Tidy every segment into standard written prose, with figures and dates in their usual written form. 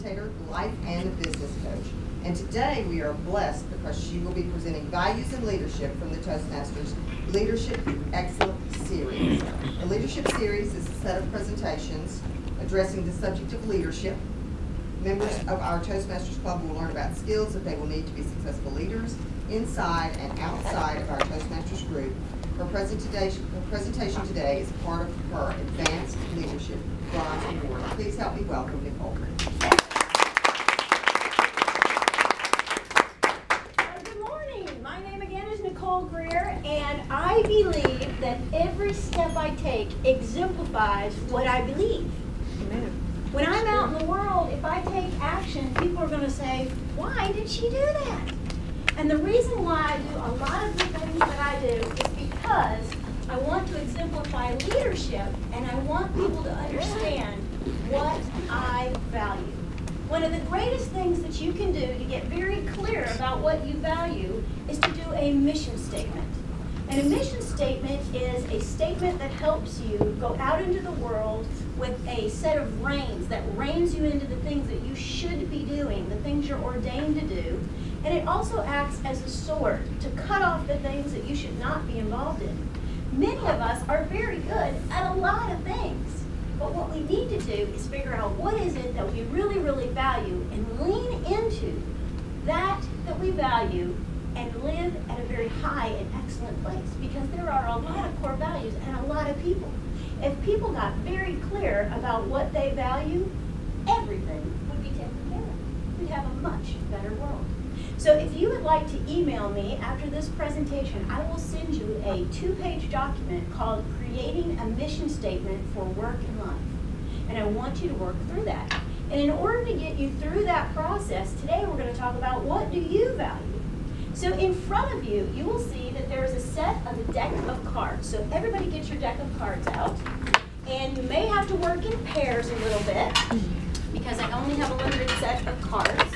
life and business coach. And today we are blessed because she will be presenting values and leadership from the Toastmasters Leadership Excellence Series. The Leadership Series is a set of presentations addressing the subject of leadership. Members of our Toastmasters Club will learn about skills that they will need to be successful leaders inside and outside of our Toastmasters group. Her presentation today is part of her Advanced Leadership Bronze Award. Please help me welcome Nicole. Good morning. My name again is Nicole Greer, and I believe that every step I take exemplifies what I believe. Amen. When I'm out in the world, if I take action, people are going to say, why did she do that? And the reason why I do a lot of the things that I do is because I want to exemplify leadership, and I want people to understand what I value. One of the greatest things that you can do to get very clear about what you value is to do a mission statement. And a mission statement is a statement that helps you go out into the world with a set of reins that reins you into the things that you should be doing, the things you're ordained to do. And it also acts as a sword to cut off the things that you should not be involved in. Many of us are very good at a lot of things, but what we need to do is figure out what is it that we really, really value and lean into that we value and live at a very high and excellent place, because there are a lot of core values and a lot of people. If people got very clear about what they value, everything would be taken care of. We'd have a much better world. So if you would like to email me after this presentation, I will send you a 2-page document called Creating a Mission Statement for Work and Life. And I want you to work through that. And in order to get you through that process, today we're going to talk about what do you value. So in front of you, you will see that there is a set of a deck of cards. So everybody get your deck of cards out. And you may have to work in pairs a little bit because I only have a limited set of cards.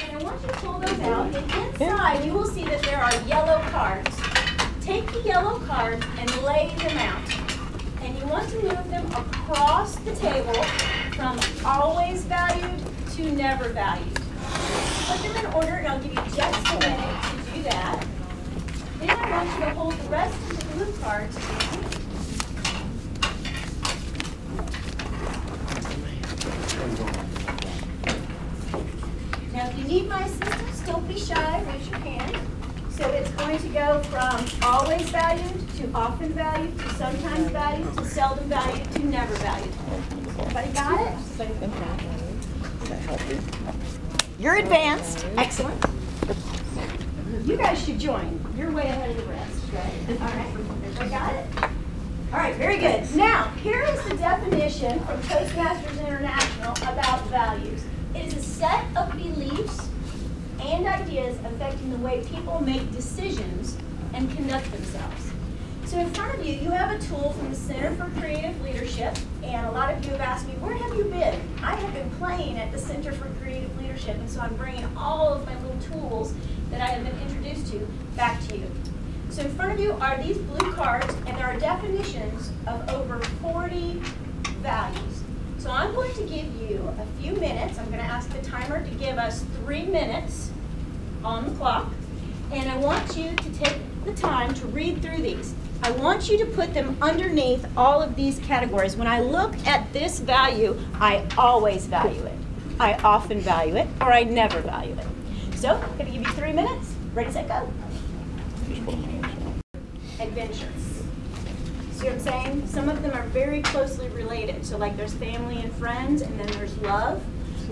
And I want you to pull those out. And inside, you will see that there are yellow cards. Take the yellow cards and lay them out. And you want to move them across the table from always valued to never valued. Put them in order, and I'll give you just a minute to do that. Then I want you to hold the rest of the blue cards. Now, if you need my assistance, don't be shy, raise your hand. So it's going to go from always valued to often valued to sometimes valued to seldom valued to never valued. Everybody got it? Does that help you? You're advanced. Excellent. You guys should join. You're way ahead of the rest. Right? All right. Everybody got it? All right, very good. Now, here is the definition from Toastmasters International about values. It is a set of beliefs and ideas affecting the way people make decisions and conduct themselves. So in front of you, you have a tool from the Center for Creative Leadership, and a lot of you have asked me, where have you been? I have been playing at the Center for Creative Leadership, and so I'm bringing all of my little tools that I have been introduced to back to you. So in front of you are these blue cards, and there are definitions of over 40 values. So I'm going to give you a few minutes. I'm going to ask the timer to give us 3 minutes on the clock, and I want you to take the time to read through these. I want you to put them underneath all of these categories. When I look at this value, I always value it. I often value it, or I never value it. So, I'm going to give you 3 minutes. Ready, set, go. Adventure. See what I'm saying? Some of them are very closely related. So like there's family and friends, and then there's love.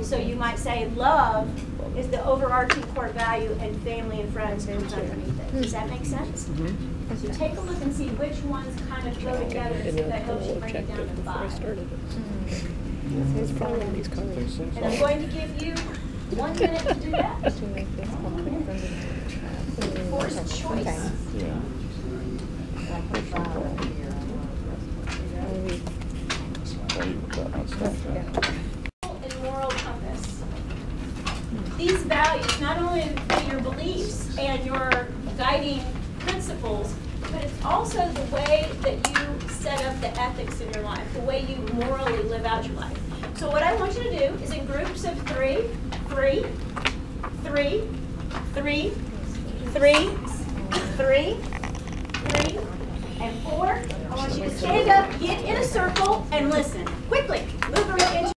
So you might say love is the overarching core value, and family and friends comes underneath it. Does that make sense? So take a look and see which ones kind of go together and see if that helps you break it down to 5. It's probably one of these colors. And I'm going to give you 1 minute to do that. Forced choice. Yeah. And moral compass. These values not only are your beliefs and your guiding principles, but it's also the way that you set up the ethics in your life, the way you morally live out your life. So what I want you to do is in groups of 3, 3, 3, 3, 3, 3, 3, and 4. I want you to stand up, get in a circle, and listen. Quickly, move around.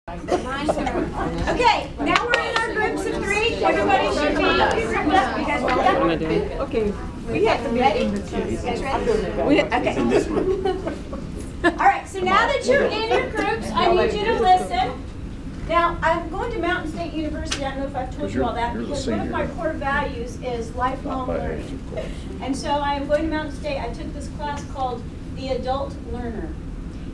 Okay, now we're in our groups of 3. Everybody should be grouped up. You guys ready? Okay. We have to be ready. You guys ready? Okay. All right, so now that you're in your groups, I need you to listen. Now, I'm going to Mountain State University. I don't know if I've told you all that, because one of my core values is lifelong learning. And so I am going to Mountain State. I took this class called The Adult Learner.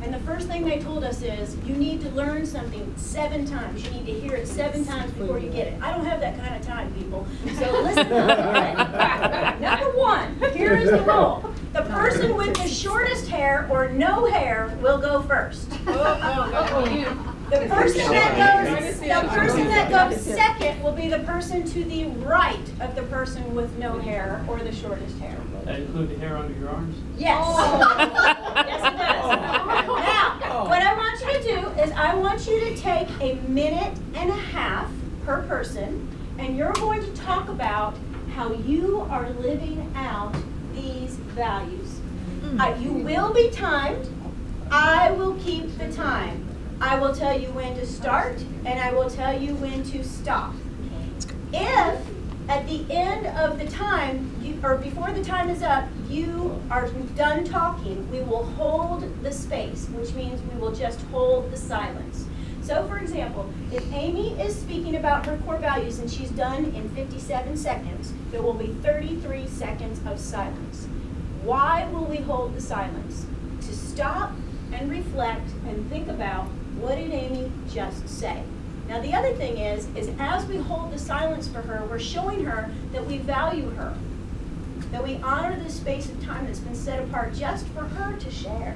And the first thing they told us is, you need to learn something 7 times. You need to hear it 7 times before you get it. I don't have that kind of time, people. So listen up. Number 1, here is the rule. The person with the shortest hair or no hair will go first. The person that goes second will be the person to the right of the person with no hair or the shortest hair. That include the hair under your arms? Yes. Yes, it does. Now, what I want you to do is I want you to take 1.5 minutes per person, and you're going to talk about how you are living out these values. You will be timed. I will keep the time. I will tell you when to start, and I will tell you when to stop. If at the end of the time, or before the time is up, you are done talking, we will hold the space, which means we will just hold the silence. So for example, if Amy is speaking about her core values and she's done in 57 seconds, there will be 33 seconds of silence. Why will we hold the silence? To stop and reflect and think about, what did Amy just say? Now the other thing is as we hold the silence for her, we're showing her that we value her, that we honor this space of time that's been set apart just for her to share.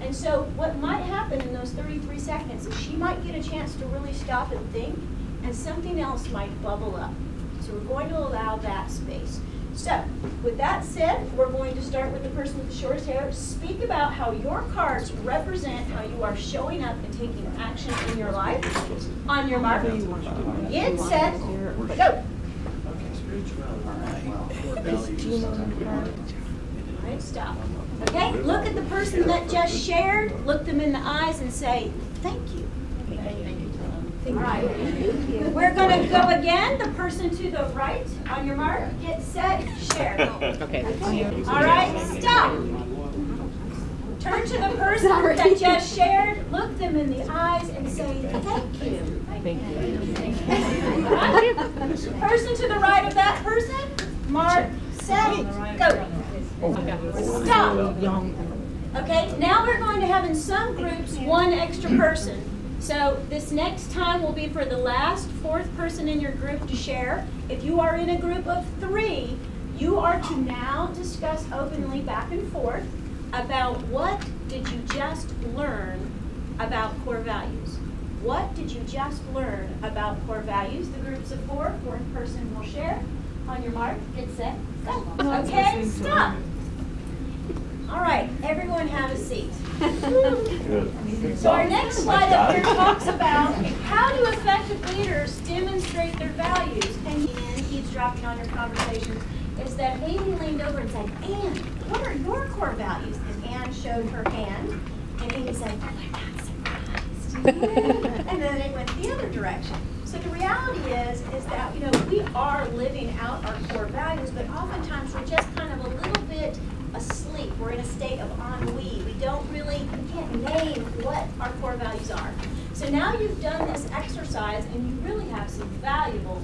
And so what might happen in those 33 seconds is she might get a chance to really stop and think, and something else might bubble up. So we're going to allow that space. So, with that said, we're going to start with the person with the shortest hair. Speak about how your cards represent how you are showing up and taking action in your life. On your mark, get set, go. All right, stop. Okay, look at the person that just shared, look them in the eyes and say, thank you. All right, we're going to go again. The person to the right, on your mark, get set, share. Okay. All right, stop. Turn to the person that just shared, look them in the eyes and say, thank you. Thank you. All right. Person to the right of that person, mark, set, go. Stop. Okay, now we're going to have in some groups 1 extra person. So this next time will be for the last 4th person in your group to share. If you are in a group of 3, you are to now discuss openly back and forth about what did you just learn about core values. What did you just learn about core values? The groups of 4, 4th person will share. On your mark, get set, go. Okay, stop. All right, everyone have a seat. So our next slide up here talks about how do effective leaders demonstrate their values. And eavesdropping on your conversations is that Amy leaned over and said, Ann, what are your core values? And Ann showed her hand, and Amy said, oh, I'm not surprised. And then it went the other direction. So the reality is that, you know, we are living out our core values, but oftentimes we're just kind of a little bit asleep. We're in a state of ennui. We can't name what our core values are. So now you've done this exercise and you really have some valuable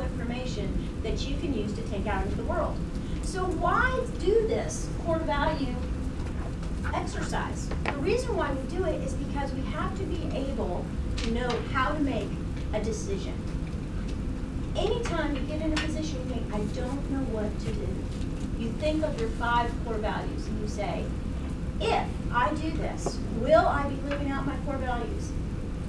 information that you can use to take out into the world. So why do this core value exercise? The reason why we do it is because we have to be able to know how to make a decision. Anytime you get in a position you think, I don't know what to do, you think of your 5 core values and you say, if I do this, will I be living out my core values?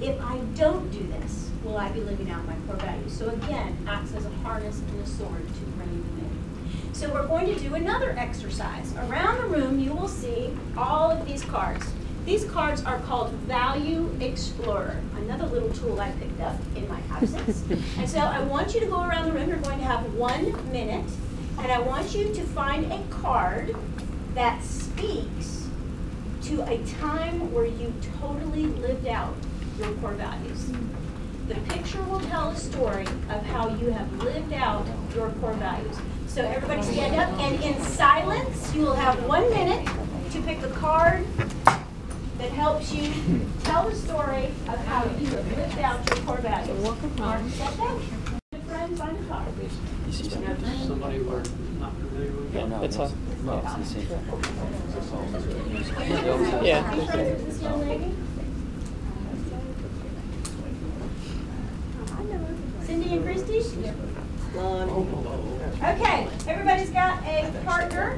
If I don't do this, will I be living out my core values? So again, acts as a harness and a sword to rein them in. So we're going to do another exercise. Around the room you will see all of these cards. These cards are called Value Explorer, another little tool I picked up in my absence. And so I want you to go around the room. You're going to have 1 minute, and I want you to find a card that speaks to a time where you totally lived out your core values. The picture will tell a story of how you have lived out your core values. So everybody stand up, and in silence, you will have 1 minute to pick a card that helps you tell the story of how you have lived out your core values. Mark, set down. Friend, find a card. Somebody we're not familiar with. Yeah, no, it's fine. No, it's the same. Yeah. Be friends with this young lady. Cindy and Christy? Okay, everybody's got a partner.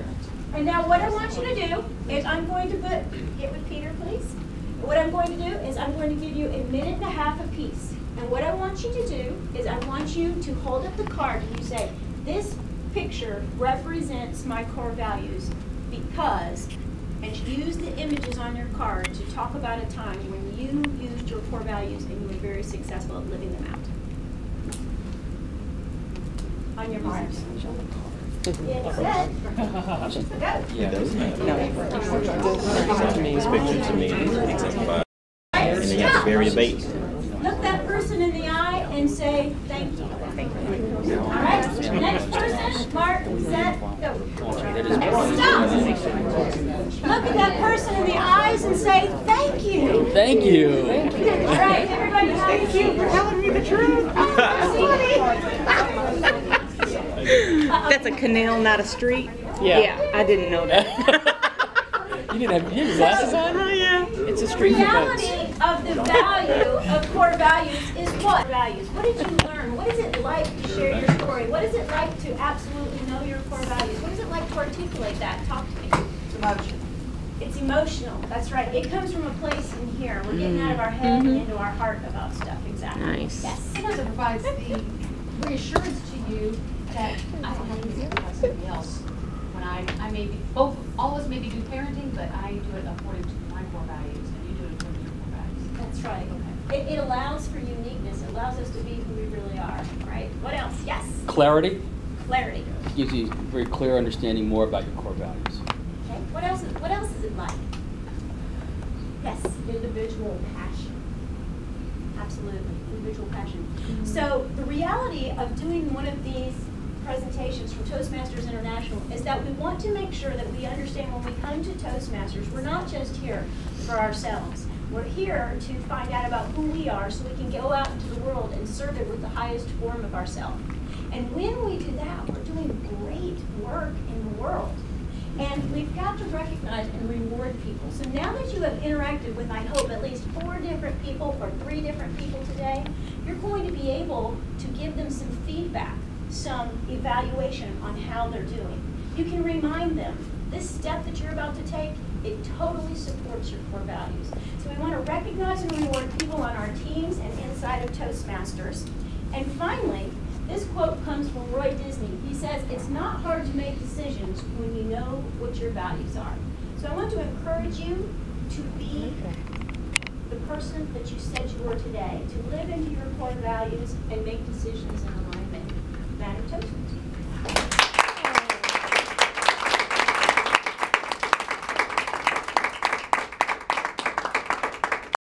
And now what I want you to do is I'm going to get with Peter, please. What I'm going to do is I'm going to give you 1.5 minutes apiece. And what I want you to do is I want you to hold up the card and you say, this picture represents my core values because, and use the images on your card to talk about a time when you used your core values and you were very successful at living them out. On your marks. It's set. Go. Yeah, those pictures to me exemplify. And then you have to bury the bait. Look that person in the eye and say, thank you. All right, next person, mark, set, go. Stop. Look at that person in the eyes and say, thank you. Thank you. All right, everybody, thank you for telling me the truth. That's a canal, not a street? Yeah. I didn't know that. You didn't have your glasses on? Oh, yeah. It's a The street for boats. reality of the value of core values is what? Values. What did you learn? What is it like to share your story? What is it like to absolutely know your core values? What is it like to articulate that? Talk to me. It's emotion. It's emotional. That's right. It comes from a place in here. We're getting out of our head and into our heart about stuff. Exactly. Nice. Yes. It also provides the reassurance to you that I don't have to do it like somebody else. When I may be, both, all of us maybe do parenting, but I do it according to my core values, and you do it according to your core values. That's right. It allows for uniqueness. It allows us to be who we really are. Right? What else? Yes. Clarity Clarity. gives you very clear understanding more about your core values. Okay. What else is it like? Yes. Individual passion. Absolutely. Individual passion. So the reality of doing one of these presentations from Toastmasters International is that we want to make sure that we understand when we come to Toastmasters, we're not just here for ourselves. We're here to find out about who we are so we can go out into the world and serve it with the highest form of ourselves. And when we do that, we're doing great work in the world. And we've got to recognize and reward people. So now that you have interacted with, I hope, at least 4 different people or 3 different people today, you're going to be able to give them some feedback, some evaluation on how they're doing. You can remind them, this step that you're about to take, it totally supports your core values. So we want to recognize and reward people on our teams and inside of Toastmasters. And finally, this quote comes from Roy Disney. He says, it's not hard to make decisions when you know what your values are. So I want to encourage you to be the person that you said you were today, to live into your core values and make decisions in alignment. Madam Toastmaster.